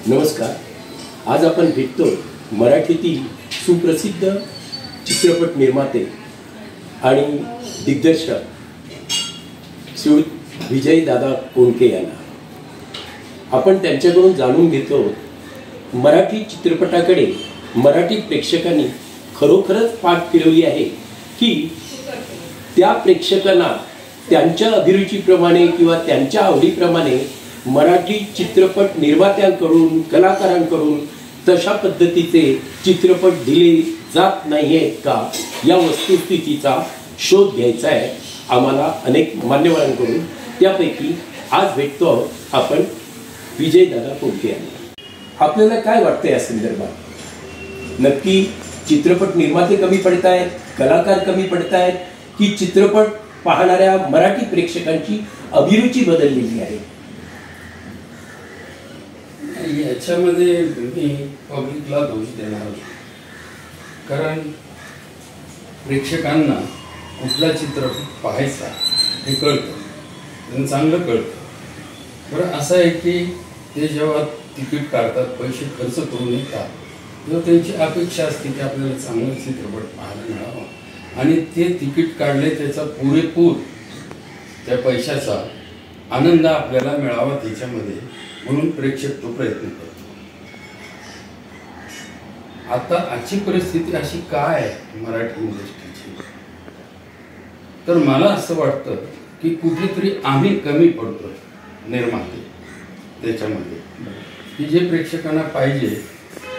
नमस्कार. आज आपण भेटतो मराठीतील सुप्रसिद्ध चित्रपट निर्माते आणि दिग्दर्शक श्री विजयदादा कोंडके यांना. आपण त्यांच्याकडून जाणून घेतो मराठी चित्रपटाकडे मराठी प्रेक्षकांनी खरोखरच पाठ फिरवली आहे की त्या प्रेक्षकांना त्यांच्या अभिरुचीप्रमाणे किंवा त्यांच्या आवडीप्रमाणे मराठी चित्रपट निर्मात्यांकडून कलाकारांकडून तशा पद्धतीचे चित्रपट दिले जात नाही आहेत का, या वस्तुस्थितीचा शोध घ्यायचा आहे आम्हाला अनेक मान्यवरांकडून. त्यापैकी आज भेटतो आपण विजयदादा कोंडके यांना. आपल्याला काय वाटतं या संदर्भात? नक्की चित्रपट निर्माते कमी पडत आहेत, कलाकार कमी पडत आहेत, की चित्रपट पाहणाऱ्या मराठी प्रेक्षकांची अभिरुची बदललेली आहे? याच्यामध्ये मी पब्लिकला दोष देणार, कारण प्रेक्षकांना कुठला चित्रपट पाहायचा हे कळतं, त्यांना चांगलं कळतं. बरं असं आहे की ते जेव्हा तिकीट काढतात, पैसे खर्च करून येतात, तेव्हा त्यांची अपेक्षा असते की आपल्याला चांगला चित्रपट पाहायला मिळावा आणि ते तिकीट काढले त्याचा पुरेपूर त्या पैशाचा आनंद आपल्याला मिळावा त्याच्यामध्ये, म्हणून प्रेक्षक तो प्रयत्न करतो. आता आजची परिस्थिती अशी काय आहे मराठी इंडस्ट्रीची, तर मला असं वाटतं की कुठेतरी आम्ही कमी पडतोय निर्माते त्याच्यामध्ये, की जे प्रेक्षकांना पाहिजे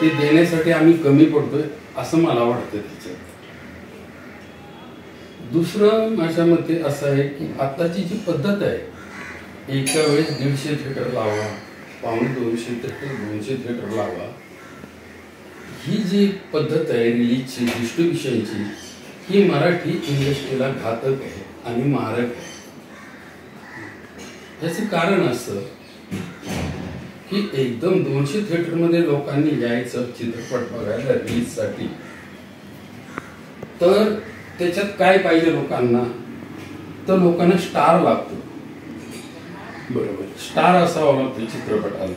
ते देण्यासाठी आम्ही कमी पडतोय असं मला वाटतं. त्याच्यात दुसरं माझ्या मते असं आहे की आताची जी पद्धत आहे, एका वेळेस 150 थिएटर लावा, 250 थिएटर, 200 थिएटर लावा, ही जी पद्धत आहे रिलीजची, डिस्ट्रीब्युशनची, ही मराठी इंडस्ट्रीला घातक आहे आणि मारक आहे. याचं कारण असं की एकदम 200 थिएटरमध्ये लोकांनी यायचं चित्रपट बघायला रिलीजसाठी, तर त्याच्यात काय पाहिजे लोकांना, तर लोकांना स्टार लागतो. बरोबर, स्टार असावा लागतो चित्रपटाला,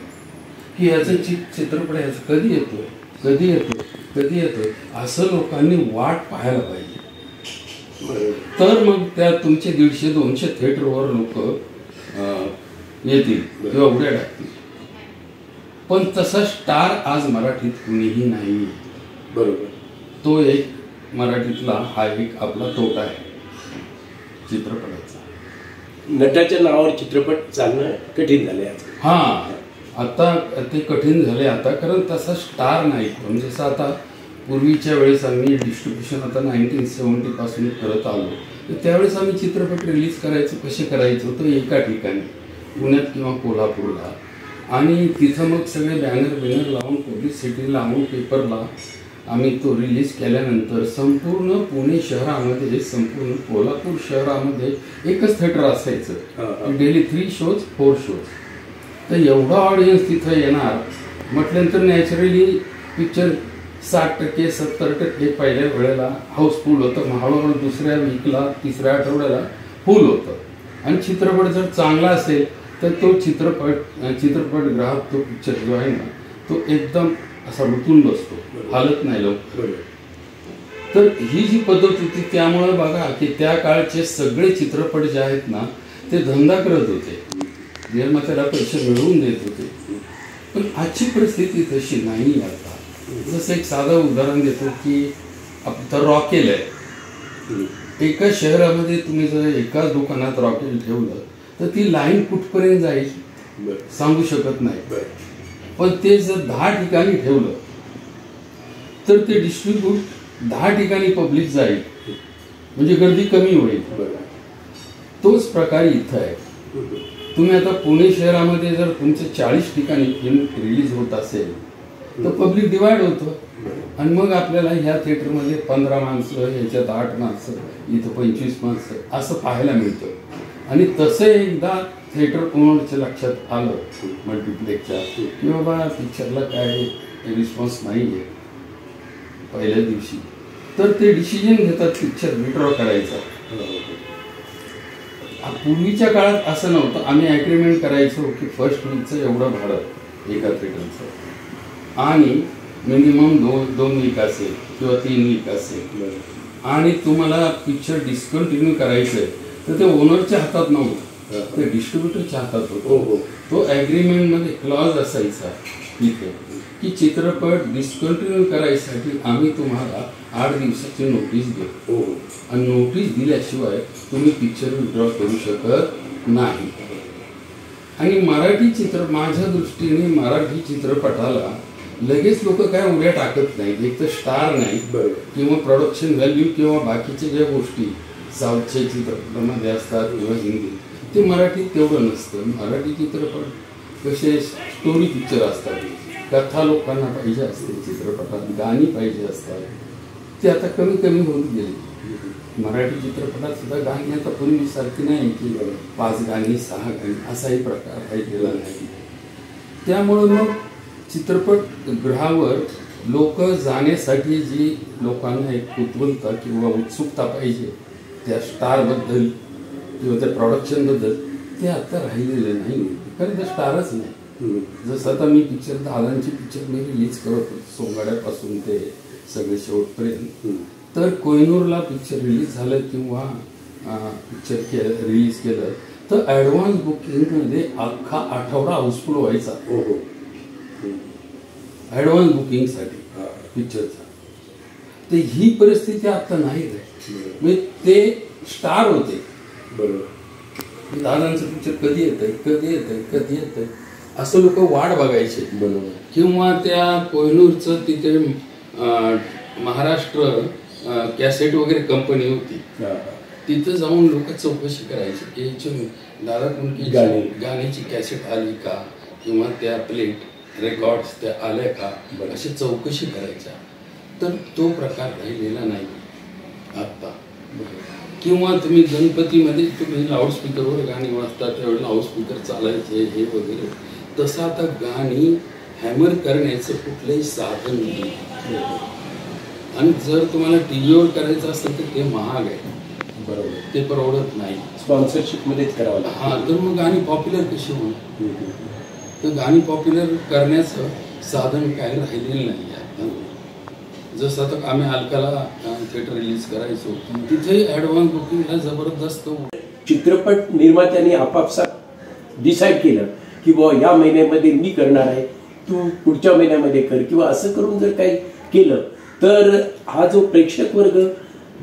की याचं चित्रपट याचं कधी येतोय कधी येतोय कधी येतोय असं लोकांनी वाट पाहायला पाहिजे. तर मग त्या तुमचे 150-200 थिएटरवर लोक येतील किंवा उड्या टाकतील. पण तसा स्टार आज मराठीत कुणीही नाही. बरोबर, तो एक मराठीतला हा एक आपला तोटा आहे चित्रपटाचा. नटाच्या नावावर चित्रपट चालणं कठीण झाले आता. हा, आता ते कठीण झाले आता, कारण तसा स्टार नाही. म्हणजे जसं आता पूर्वीच्या वेळेस आम्ही डिस्ट्रीब्युशन आता 1970 पासून करत आलो, तर त्यावेळेस आम्ही चित्रपट रिलीज करायचो. कसे करायचो, तर एका ठिकाणी पुण्यात किंवा कोल्हापूरला, आणि तिथं मग सगळे बॅनर लावून पब्लिसिटी लावून पेपरला आम्ही तो रिलीज केल्यानंतर संपूर्ण पुणे शहरामध्ये, संपूर्ण कोल्हापूर शहरामध्ये एकच थिएटर असायचं. Daily 3 shows 4 shows. तर एवढा ऑडियन्स तिथं येणार म्हटल्यानंतर नॅचरली पिक्चर 60%, 70% पहिल्या वेळेला हाऊसफुल होतं. हळूहळू दुसऱ्या वीकला, तिसऱ्या आठवड्याला फुल होतं. आणि चित्रपट जर चांगला असेल तर तो चित्रपट ग्राहक तो पिक्चर जो आहे ना, तो एकदम असा रुतून बसतो, हालत नाही लवकर. तर ही जी पद्धत होती, त्यामुळे बघा की त्या काळचे सगळे चित्रपट जे आहेत ना, ते धंदा करत होते, निर्मात्याला पैसे मिळवून देत होते. पण आजची परिस्थिती तशी नाही. आता जसं एक साधं उदाहरण देतो की आपलं रॉकेल आहे. एका शहरामध्ये तुम्ही जर एकाच दुकानात रॉकेल ठेवलं तर ती लाईन कुठपर्यंत जाईल सांगू शकत नाही. पण ते जर 10 ठिकाणी ठेवलं तर ते डिस्ट्रीब्यूट 10 ठिकाणी पब्लिक जाईल, म्हणजे गर्दी कमी होईल. तोच प्रकार इथं आहे. तुम्ही आता पुणे शहरामध्ये जर तुमचे 40 ठिकाणी फिल्म रिलीज होत असेल तर पब्लिक डिवाइड होतं, आणि मग आपल्याला ह्या थिएटरमध्ये 15 माणसं, ह्याच्यात 8 माणसं, इथं 25 माणसं असं पाहायला मिळतं. आणि तसं एकदा थिएटर ओनरच्या लक्षात आलं मल्टिप्लेक्सच्या की बाबा पिक्चरला काय रिस्पॉन्स नाही आहे पहिल्या दिवशी, तर ते डिसिजन घेतात पिक्चर विड्रॉ करायचा. पूर्वीच्या काळात असं नव्हतं. आम्ही ॲग्रीमेंट करायचो की फर्स्ट वीकचं एवढं भाडं एका थिएटरचं, आणि मिनिमम दोन वीक असेल किंवा 3 वीक असेल आणि तुम्हाला पिक्चर डिस्कंटिन्यू करायचं आहे तर ते ओनरच्या हातात नव्हतं, ते डिस्ट्रीब्युटरच्या हातात होतं. तो ॲग्रीमेंटमध्ये क्लॉज असायचा इथे की चित्रपट डिस्कंटिन्यू करायसाठी आम्ही तुम्हाला 8 दिवसाची नोटीस देतो आणि नोटीस दिल्याशिवाय तुम्ही पिक्चर विड्रॉ करू शकत नाही. आणि माझ्या दृष्टीने मराठी चित्रपटाला लगेच लोक काय उड्या टाकत नाहीत. एक तर स्टार नाही किंवा प्रोडक्शन व्हॅल्यू किंवा बाकीच्या ज्या गोष्टी साऊथच्या चित्रपटामध्ये असतात किंवा हिंदी, ते मराठीत तेवढं नसतं. मराठी चित्रपट कसे स्टोरी पिक्चर असतात, कथा लोकांना पाहिजे असते चित्रपटात, गाणी पाहिजे असतात, ते आता कमी कमी होत गेले. मराठी चित्रपटात सुद्धा गाणी आता पूर्वीसारखी नाही की 5 गाणी 6 गाणी असाही प्रकार राहिलेला नाही. त्यामुळं मग चित्रपटगृहावर लोक जाण्यासाठी जी लोकांना एक कुतूहलता किंवा उत्सुकता पाहिजे त्या स्टारबद्दल किंवा त्या प्रोडक्शनबद्दल, ते आता राहिलेलं नाही. कारण ते स्टारच नाही. जसं आता मी दादांची पिक्चर मी रिलीज करत होतो सोंगाड्यापासून ते सगळे शेवटपर्यंत, तर कोहिनूरला पिक्चर रिलीज झालं किंवा पिक्चर रिलीज केलं तर ॲडव्हान्स बुकिंगमध्ये अख्खा आठवडा हाऊसफुल व्हायचा. ॲडव्हान्स बुकिंगसाठी पिक्चरचा. तर ही परिस्थिती आता नाही आहे. म्हणजे ते स्टार होते. बरोबर. दादांचं पिक्चर कधी येतंय असं लोक वाट बघायचे. बरोबर. किंवा त्या कोहिनूरचं तिथे महाराष्ट्र कॅसेट वगैरे कंपनी होती, तिथं जाऊन लोक चौकशी करायची की दादा कोणती गाण्याची कॅसेट आली का किंवा त्या प्लेट रेकॉर्ड्स त्या आल्या का, अशी चौकशी करायच्या. तर तो प्रकार राहिलेला नाही आता. किंवा तुम्ही गणपतीमध्ये तुम्ही लाऊडस्पीकरवर गाणी वाजता त्यावेळेला लाऊडस्पीकर चालायचे हे वगैरे, तसं आता गाणी हॅमर करण्याचं कुठलंही साधन नाही. आणि जर तुम्हाला टीव्हीवर करायचं असेल तर ते महाग आहे. बरोबर. ते परवडत नाही. स्पॉन्सरशिप मध्येच करावं लागतं. हां, तर मग गाणी पॉप्युलर कशी होईल? तर गाणी पॉप्युलर करण्याचं साधन काय राहिलेलं नाही आता. जसं आता आम्ही अलकाला थिएटर रिलीज करायचो, तिथे ॲडव्हान्स बुकिंगला जबरदस्त. चित्रपट निर्मात्यांनी आपापसात डिसाईड केलं की बुवा या महिन्यामध्ये मी करणार आहे, तू पुढच्या महिन्यामध्ये कर, किंवा असं करून जर काही केलं तर हा जो प्रेक्षक वर्ग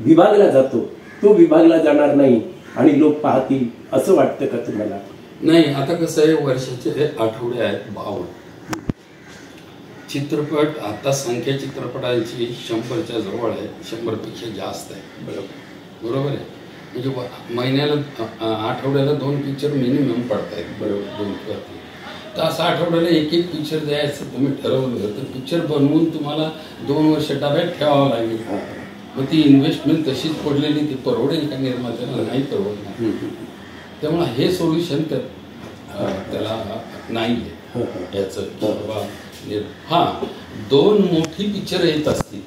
विभागला जातो तो विभागला जाणार नाही आणि लोक पाहतील असं वाटतं का तुम्हाला? नाही, आता कसं आहे, वर्षाचे आठवडे आहेत 52 चित्रपट. आता संख्या चित्रपटांची 100च्या जवळ आहे, 100पेक्षा जास्त आहे. बरोबर आहे. म्हणजे महिन्याला आठवड्याला 2 पिक्चर मिनिमम पडतायत. बरोबर. 2 किंवा 3. तर असं आठवड्याला एक पिक्चर द्यायचं तुम्ही ठरवलं तर पिक्चर बनवून तुम्हाला 2 वर्ष डब्यात ठेवावं लागेल. मग ती इन्व्हेस्टमेंट तशीच पडलेली, ती परवडेल का निर्मात्याला? नाही परवडणार. त्यामुळे हे सोल्युशन त्याला नाही आहे याचं. हा 2 मोठी पिक्चर येत असतील,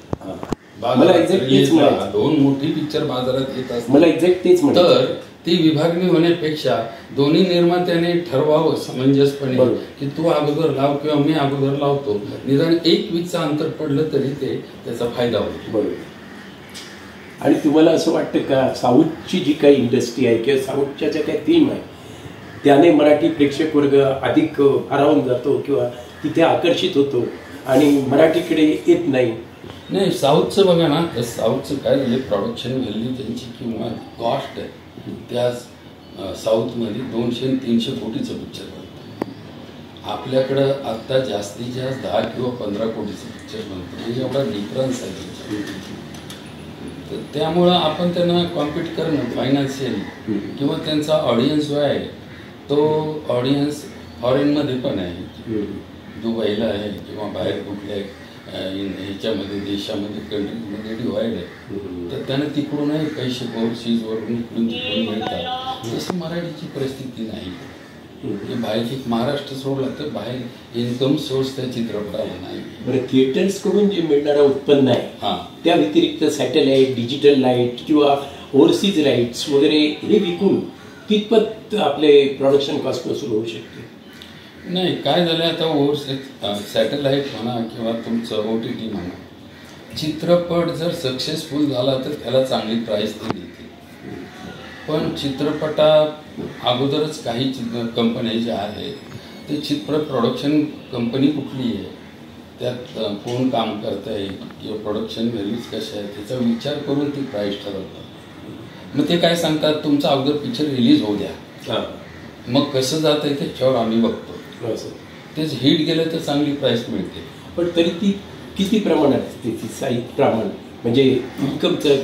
2 मोठी पिक्चर बाजारात येत असतील, तर ती विभागणी होण्यापेक्षा दोन्ही निर्मात्याने ठरवावं समंजसपणे की तू अगोदर लाव किंवा मी अगोदर लावतो. निदान 1 वीकचं अंतर पडलं तरी ते त्याचा फायदा होतो. बरोबर. आणि तुम्हाला असं वाटतं का साऊथची जी काही इंडस्ट्री आहे किंवा साऊथच्या ज्या काही थीम आहे त्याने मराठी प्रेक्षक वर्ग अधिक भारावून जातो किंवा तिथे आकर्षित होतो आणि मराठीकडे येत नाही? नाही, साऊथचं बघा ना, तर साऊथचं काय झालं, प्रोडक्शन व्हॅल्यू त्यांची किंवा कॉस्ट आहे त्या साऊथमध्ये 200-300 कोटीचं पिक्चर बनतं. आपल्याकडं आत्ता जास्तीत जास्त 10 किंवा 15 कोटीचं पिक्चर बनतं. म्हणजे एवढा डिफरन्स आहे त्यांच्या. तर त्यामुळं आपण त्यांना कॉम्पिट करणं फायनान्शियली किंवा त्यांचा ऑडियन्स जो आहे तो ऑडियन्स फॉरेनमध्ये पण आहे, दुबईला आहे किंवा बाहेर कुठल्या ह्याच्यामध्ये देशामध्ये कंट्रीमध्ये डिवाइड आहे. तर त्यांना तिकडूनही पैसे ओव्हरसीजवरून इकडून तिकडून मिळतात. तसं मराठीची परिस्थिती नाही. बाहेर महाराष्ट्र सोडला तर बाहेर इन्कम सोर्स त्या चित्रपटाला नाही. बरं, थिएटर्सकडून जे मिळणारं उत्पन्न आहे त्या व्यतिरिक्त सॅटेलाईट, डिजिटल लाईट किंवा ओव्हरसीज राईट्स वगैरे हे विकून कितपत आपले प्रोडक्शन कॉस्ट वसूल होऊ शकते? नाही, काय झालं आता ओव्हर सॅटेलाईट म्हणा किंवा तुमचं OTT म्हणा, चित्रपट जर सक्सेसफुल झाला तर त्याला चांगली प्राईस ते देते. पण चित्रपटा अगोदरच काही कंपन्या ज्या आहेत ते चित्रपट प्रोडक्शन कंपनी कुठली आहे, त्यात कोण काम करत आहे किंवा प्रोडक्शन व्हॅल्यूज कशा आहेत त्याचा विचार करून ती प्राईस ठरवतात. मग ते काय सांगतात, तुमचा अगोदर पिक्चर रिलीज होऊ द्या, मग कसं जात आहे त्याच्यावर आम्ही बघतो. तेच हिट गेलं तर चांगली प्राईस मिळते. पण तरी ती किती प्रमाणात त्याची साईज प्रमाण म्हणजे इन्कमचं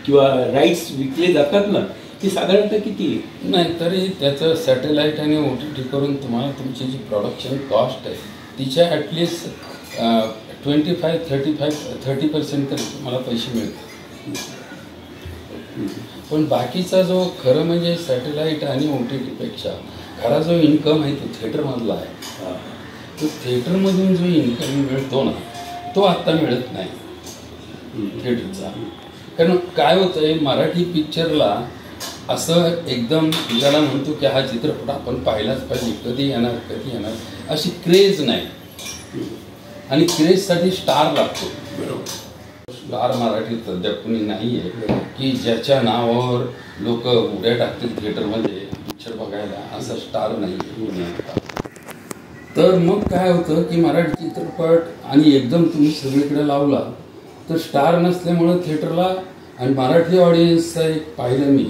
किंवा राईट्स विकले जातात ना, ती साधारणतः किती आहे? नाही, तरी त्याचं सॅटेलाईट आणि OTT करून तुम्हाला तुमची जी प्रोडक्शन कॉस्ट आहे तिच्या ॲटलिस्ट 25-30% तरी तुम्हाला पैसे मिळतात. पण बाकीचा जो खरं म्हणजे सॅटेलाईट आणि OTTपेक्षा खरा जो इन्कम आहे तो थिएटरमधला आहे. तो थिएटरमधून जो इन्कम मिळतो ना तो आत्ता मिळत नाही थिएटरचा. कारण काय होतं आहे, मराठी पिक्चरला असं एकदम ज्याला म्हणतो की हा चित्रपट आपण पाहिलाच पाहिजे, कधी येणार अशी क्रेज नाही. आणि क्रेजसाठी स्टार लागतो. स्टार मराठीत सध्या कुणी नाही आहे की ज्याच्या नावावर लोक उड्या टाकतील थिएटरमध्ये पिक्चर बघायला, असा स्टार नाही आहे. तर मग काय होतं की मराठी चित्रपट आणि एकदम तुम्ही सगळीकडे लावला तर स्टार नसल्यामुळं थिएटरला आणि मराठी ऑडियन्सचा एक पाहिलं मी,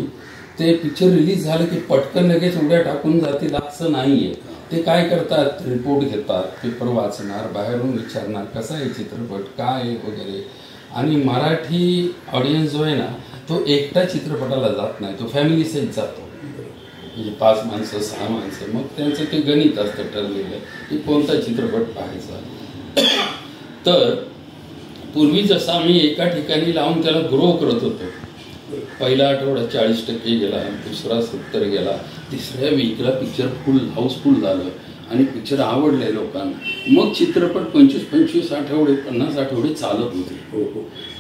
ते पिक्चर रिलीज झालं की पटकन लगेच उड्या टाकून जातील असं नाही आहे. ते काय करतात, रिपोर्ट घेतात, पेपर वाचणार, बाहेरून विचारणार कसा आहे चित्रपट, काय आहे वगैरे. आणि मराठी ऑडियन्स जो आहे ना तो एकटा चित्रपटाला जात नाही, तो फॅमिली सहित जातो. म्हणजे 5 माणसं 6 माणसं, मग त्यांचं ते गणित असतं ठरलेलं की कोणता चित्रपट पाहायचा. तर पूर्वी जसं आम्ही एका ठिकाणी लावून त्याला ग्रो करत होतो, पहिला आठवडा 40% गेला, दुसरा 70 गेला, तिसऱ्या वीकला पिक्चर हाऊसफुल झालं आणि पिक्चर आवडले लोकांना. मग चित्रपट 25-25 आठवडे 50 आठवडे चालत होते.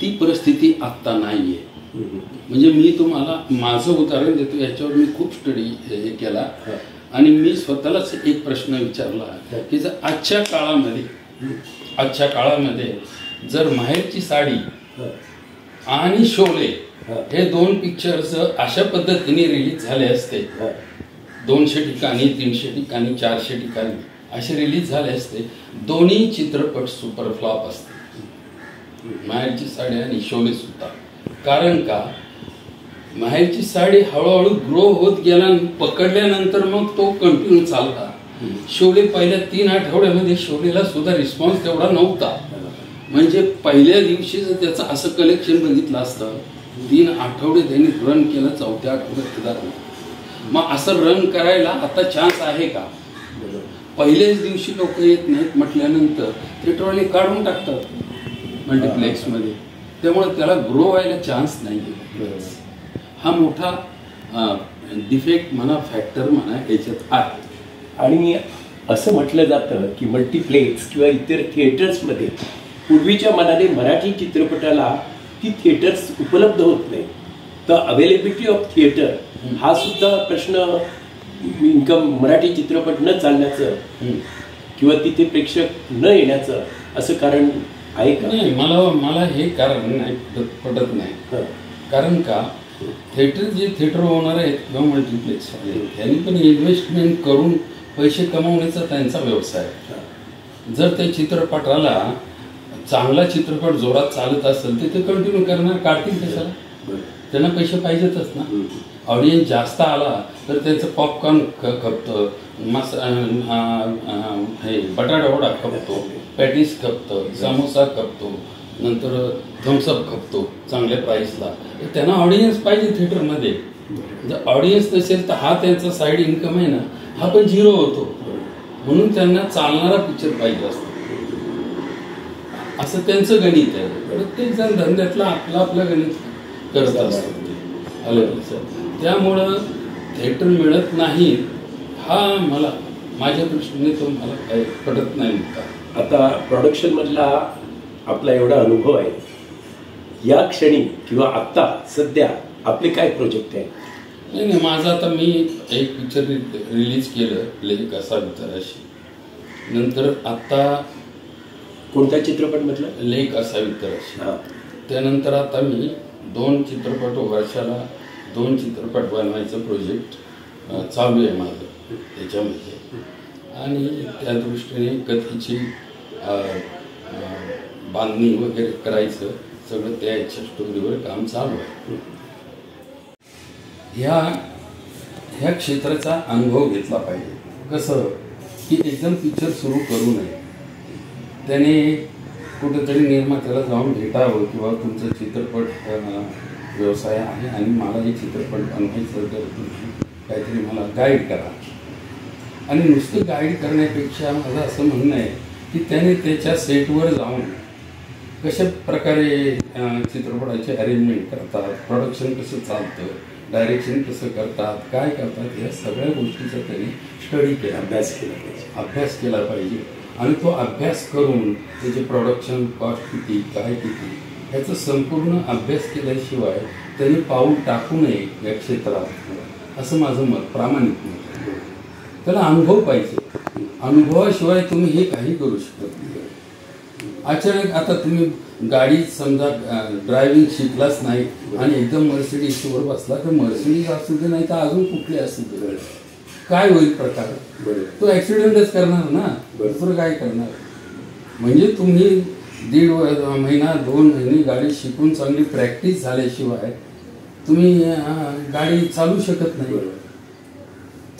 ती परिस्थिती आत्ता नाही आहे. म्हणजे मी तुम्हाला माझं उदाहरण देतो, याच्यावर मी खूप स्टडी केला आणि मी स्वतःलाच एक प्रश्न विचारला की जर आजच्या काळामध्ये जर माहेरची साडी आणि शोले हे 2 पिक्चर्स अशा पद्धतीने रिलीज झाले असते, 200 ठिकाणी 300 ठिकाणी 400 ठिकाणी असे रिलीज झाले असते, दोन्ही चित्रपट सुपर फ्लॉप असते, माहेरची साडी आणि शोले सुद्धा. कारण का, माहेरची साडी हळूहळू ग्रो होत गेला, पकडल्यानंतर मग तो कंटिन्यू चालला. शोले पहिल्या 3 आठवड्यामध्ये शोलेला सुद्धा रिस्पॉन्स तेवढा नव्हता. म्हणजे पहिल्या दिवशी जर त्याचं असं कलेक्शन बघितलं असतं, 3 आठवडे त्यांनी रन केलं, 4थ्या आठवड्यात सुधारलं. मग असं रन करायला आता चान्स आहे का? पहिल्याच दिवशी लोक येत नाहीत म्हटल्यानंतर थिएटरवाले काढून टाकतात मल्टिप्लेक्समध्ये. त्यामुळे त्याला ग्रो व्हायला चान्स नाही. हा मोठा डिफेक्ट म्हणा, फॅक्टर म्हणा याच्यात आहे. आणि असं म्हटलं जातं की मल्टिप्लेक्स किंवा इतर थिएटर्समध्ये पूर्वीच्या मनाने मराठी चित्रपटाला ती थिएटर्स उपलब्ध होत नाही. तर अवेलेबिलिटी ऑफ थिएटर हा सुद्धा प्रश्न इन्कम मराठी चित्रपट न चालण्याचं किंवा तिथे प्रेक्षक न येण्याचं असं कारण आहे का? नाही, मला हे कारण नाही पटत नाही. कारण का, थिएटर ओनर आहेत किंवा मल्टिप्लेक्स त्यांनी पण इन्व्हेस्टमेंट करून पैसे कमवण्याचा त्यांचा व्यवसाय. जर त्या चित्रपटाला चांगला चित्रपट जोरात चालत असेल तर ते कंटिन्यू करणार, काढतील कशाला? त्यांना पैसे पाहिजेतच ना. ऑडियन्स जास्त आला तर त्याचं पॉपकॉर्न खपतं, हे बटाटा वडा खपतो, पॅटीस खपतं, समोसा खपतो, नंतर थम्सअप खपतो चांगल्या प्राईसला. त्यांना ऑडियन्स पाहिजे थिएटरमध्ये. जर ऑडियन्स नसेल तर हा त्यांचा साईड इन्कम आहे ना, हा पण 0 होतो. म्हणून त्यांना चालणारा पिक्चर पाहिजे असतो, असं त्यांचं गणित आहे. प्रत्येक जण धंद्यातलं आपलं गणित करत असतो. त्यामुळं थिएटर मिळत नाही हा माझ्या दृष्टीने तो मला काही पटत नाही. आता प्रोडक्शन मधला आपला एवढा अनुभव आहे, या क्षणी किंवा आत्ता सध्या आपले काय प्रोजेक्ट आहे? नाही, माझं आता मी एक पिक्चर रिलीज केलं, लेख असा विचाराशी. नंतर आता कोणता चित्रपट म्हटलं? लेख असावी तर अशी. हां. त्यानंतर आता मी 2 चित्रपट वर्षाला 2 चित्रपट बनवायचं प्रोजेक्ट चालू आहे माझं त्याच्यामध्ये. आणि त्या दृष्टीने कथेची बांधणी वगैरे करायचं सगळं त्याच्या स्टोरीवर काम चालू आहे. ह्या क्षेत्राचा अनुभव घेतला पाहिजे. कसं की एकदम पिक्चर सुरू करू नये, त्याने कुठेतरी निर्मात्याला जाऊन भेटावं किंवा तुमचा चित्रपट व्यवसाय आहे आणि मला हे चित्रपट बनवायचं तर तुम्ही काहीतरी मला गाईड करा. आणि नुसतं गाईड करण्यापेक्षा माझं असं म्हणणं आहे की त्याने त्याच्या सेटवर जाऊन कशा प्रकारे चित्रपटाचे अरेंजमेंट करतात, प्रोडक्शन कसं चालतं, डायरेक्शन कसं करतात, काय करतात, या सगळ्या गोष्टीचा त्यांनी स्टडी केला, अभ्यास केला पाहिजे. आणि तो अभ्यास करून त्याचे प्रोडक्शन कॉस्ट किती, काय किती, याचा संपूर्ण अभ्यास केल्याशिवाय त्यांनी पाऊल टाकू नये या क्षेत्रात, असं माझं मत, प्रामाणिक मत. त्याला अनुभव पाहिजे. अनुभवाशिवाय तुम्ही हे काही करू शकत नाही. अचानक आता तुम्ही गाडी समजा ड्रायव्हिंग शिकलाच नाही आणि एकदम मर्सिडीजवर बसला तर मर्सिडीज असू दे नाही तर अजून कुठली असू दे, काय होईल प्रकार? तो ॲक्सिडेंटच करणार ना, दुसरं काय करणार? म्हणजे तुम्ही 1.5 महिना 2 महिने गाडी शिकून चांगली प्रॅक्टिस झाल्याशिवाय तुम्ही गाडी चालू शकत नाही.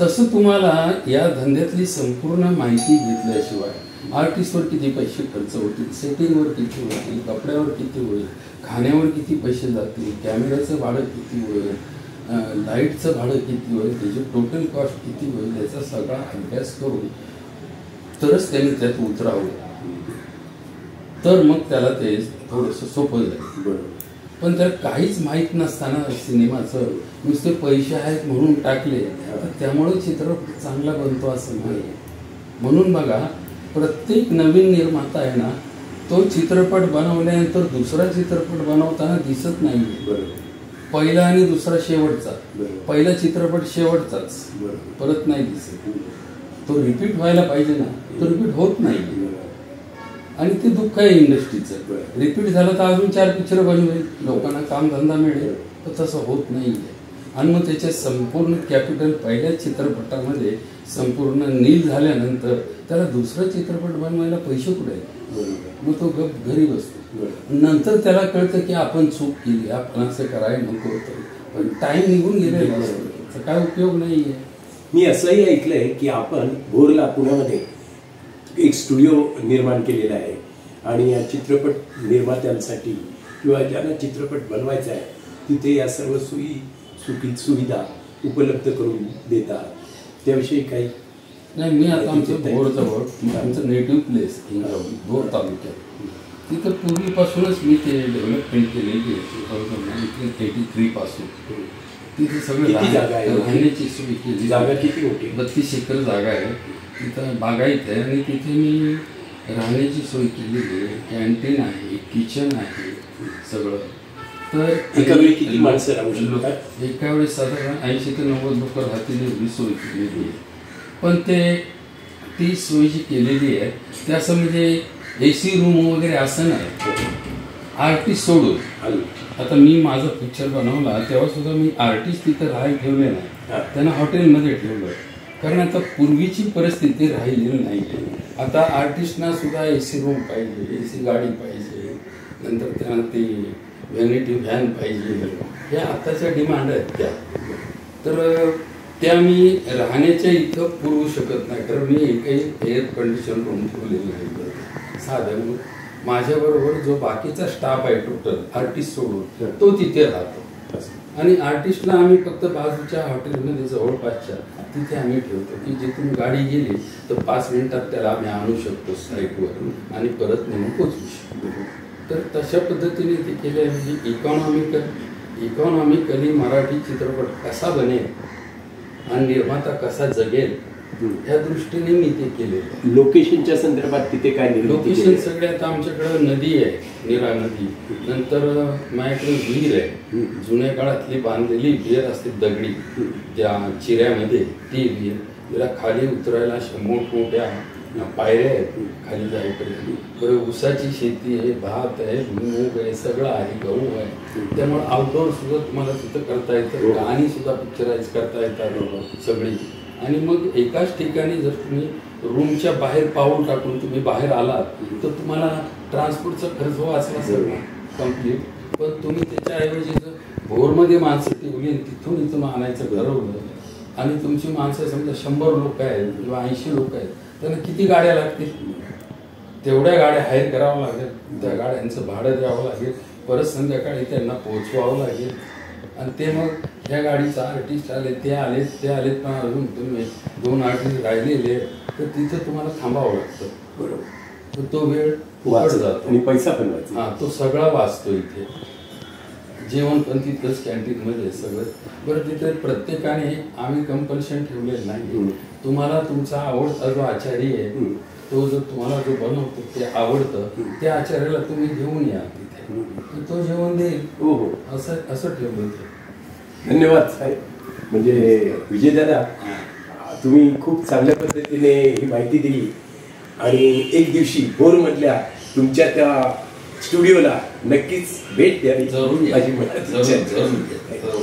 तसं तुम्हाला या धंद्यातली संपूर्ण माहिती घेतल्याशिवाय आर्टिस्टवर किती पैसे खर्च होतील, सेटिंगवर किती होतील, कपड्यावर किती होईल, खाण्यावर किती पैसे जातील, कॅमेऱ्याचं भाडं किती होईल, लाईटचं भाडं किती होईल, त्याची टोटल कॉस्ट किती होईल, याचा सगळा अभ्यास करून तरच त्यांनी त्यात उतरावं. तर मग त्याला ते थोडंसं सोपं जाईल. पण त्याला काहीच माहीत नसताना सिनेमाचं नुसते पैसे आहेत म्हणून टाकले तर त्यामुळं चित्रपट चांगला बनतो असं नाही. म्हणून बघा, प्रत्येक नवीन निर्माता आहे ना, तो चित्रपट बनवल्यानंतर दुसरा चित्रपट बनवताना दिसत नाही. पहिला आणि दुसरा शेवटचा, पहिला चित्रपट शेवटचाच, परत नाही दिसत. तो रिपीट व्हायला पाहिजे ना, तो रिपीट होत नाही. आणि ते दुःख आहे इंडस्ट्रीचं. रिपीट झालं तर अजून 4 पिक्चर बनवेल, लोकांना कामधंदा मिळेल, तर तसं होत नाही. आणि मग त्याचे संपूर्ण कॅपिटल पहिल्या चित्रपटामध्ये संपूर्ण नील झाल्यानंतर त्याला दुसरा चित्रपट बनवायला पैसे कुठे आहेत? मग तो गप घरी बसतो. नंतर त्याला कळतं की आपण चूक केली, आपण असं करायला नको होतं, पण टाइम निघून गेलेला असतो, काय उपयोग नाहीये. मी असंही ऐकलंय की आपण भोरला पुण्यामध्ये एक स्टुडिओ निर्माण केलेला आहे आणि या चित्रपट निर्मात्यांसाठी किंवा ज्यांना चित्रपट बनवायचा आहे तिथे या सर्व सुविधा उपलब्ध करून देतात. त्याविषयी काही नाही. मी आता आमचं भोरजवळ, आमचं नेटिव्ह प्लेस भोर तालुक्यात, तिथं पूर्वीपासूनच मी ते डेव्हलपमेंट केलेली आहे. 1983 पासून तिथे सगळं राहण्याची सोय केली. जागा किती मोठी? 32 एकर जागा आहे. तिथं बागायत आहे आणि तिथे मी राहण्याची सोय केलेली आहे. कॅन्टीन आहे, किचन आहे, सगळं. तर एका वेळी किती माणसं राहू शकतात? एका वेळी साधारण 80 ते 90 लोक राहतील एवढी सोय केलेली आहे. पण ती सोय जी केलेली आहे ते असं म्हणजे AC रूम वगैरे असं नाही. आर्टिस्ट सोडून आता मी माझा पिक्चर बनवला तेव्हा सुद्धा मी आर्टिस्ट तिथं राहायला ठेवले नाही, त्यांना हॉटेलमध्ये ठेवलं. कारण आता पूर्वीची परिस्थिती राहिलेली नाही. आता आर्टिस्टना सुद्धा AC रूम पाहिजे, AC गाडी पाहिजे, नंतर त्यांना ती व्हॅनिटी व्हॅन पाहिजे. हे आताच्या डिमांड आहेत त्या. तर त्या मी राहण्याच्या इथं पुरवू शकत नाही, कारण मी एकही एअर कंडिशन रूम ठेवलेली नाही. साधारण माझ्याबरोबर जो बाकीचा स्टाफ आहे टोटल आर्टिस्ट सोडून तो तिथे राहतो. आणि आर्टिस्टला आम्ही फक्त बाजूच्या हॉटेलमध्ये जवळपासच्या तिथे आम्ही ठेवतो की जिथून गाडी गेली तर 5 मिनिटात त्याला आम्ही आणू शकतो साईटवर आणि परत नेऊन पोचवू शकतो. तर तशा पद्धतीने ते केले. म्हणजे इकॉनॉमिकली मराठी चित्रपट कसा बनेल आणि निर्माता कसा जगेल या दृष्टीने मी ते केले. लोकेशनच्या संदर्भात तिथे काय लोकेशन सगळ्यात आमच्याकडे नदी आहे, नीरा नदी. नंतर माझ्याकडे विहीर आहे, जुन्या काळातली बांधलेली विहीर असते दगडी त्या चिऱ्यामध्ये, ती विहीर. तिला खाली उतरायला अशा मोठमोठ्या पायऱ्या आहेत खाली जाईपर्यंत, बरं ऊसाची शेती आहे, भात आहे, मूग आहे, सगळं आहे, गहू आहे. त्यामुळे आउटडोअर सुद्धा तुम्हाला तिथं करता येतं, गाणी सुद्धा पिक्चराईज करता येतात सगळी. आणि मग एकाच ठिकाणी जर तुम्ही रूमच्या बाहेर पाऊल टाकून तुम्ही बाहेर आलात तर तुम्हाला ट्रान्सपोर्टचा खर्च वाचला सगळा कम्प्लीट. पण तुम्ही त्याच्याऐवजी जर भोरमध्ये माणसं ठेवली तिथून इथून आणायचं ठरवलं आणि तुमची माणसं समजा 100 लोक आहेत किंवा 80 लोक आहेत, त्यांना किती गाड्या लागतील, तेवढ्या गाड्या हायर करावं लागेल, त्या गाड्यांचं भाडं द्यावं लागेल, परत संध्याकाळी त्यांना पोहोचवावं लागेल. आणि ते मग ह्या गाडीचा आर्टिस्ट आले, ते आलेत पण अजून तुम्ही 2 आर्टिस्ट राहिलेले तर तिथं तुम्हाला थांबावं लागतं. बरोबर. तर तो वेळ फुकट जातो आणि पैसा पण वाचतो. हां, तो सगळा वाचतो इथे. जेवण पण तिथंच कॅन्टीनमध्ये सगळं. बरं, तिथे प्रत्येकाने आम्ही कंपल्शन ठेवलेलं नाही. तुम्हाला तुमचा आवडता जो आचार्य आहे तो जो तुम्हाला जो बनवतो ते आवडतं, त्या आचार्याला तुम्ही घेऊन या तिथे, तो जेवण देईल. हो हो, असं ठेवलं ते. धन्यवाद साहेब. म्हणजे विजय दादा, तुम्ही खूप चांगल्या पद्धतीने ही माहिती दिली आणि एक दिवशी भोरमधल्या तुमच्या त्या स्टुडिओला नक्कीच भेट द्यावी जरूर माझी मनात इच्छा आहे. जरूर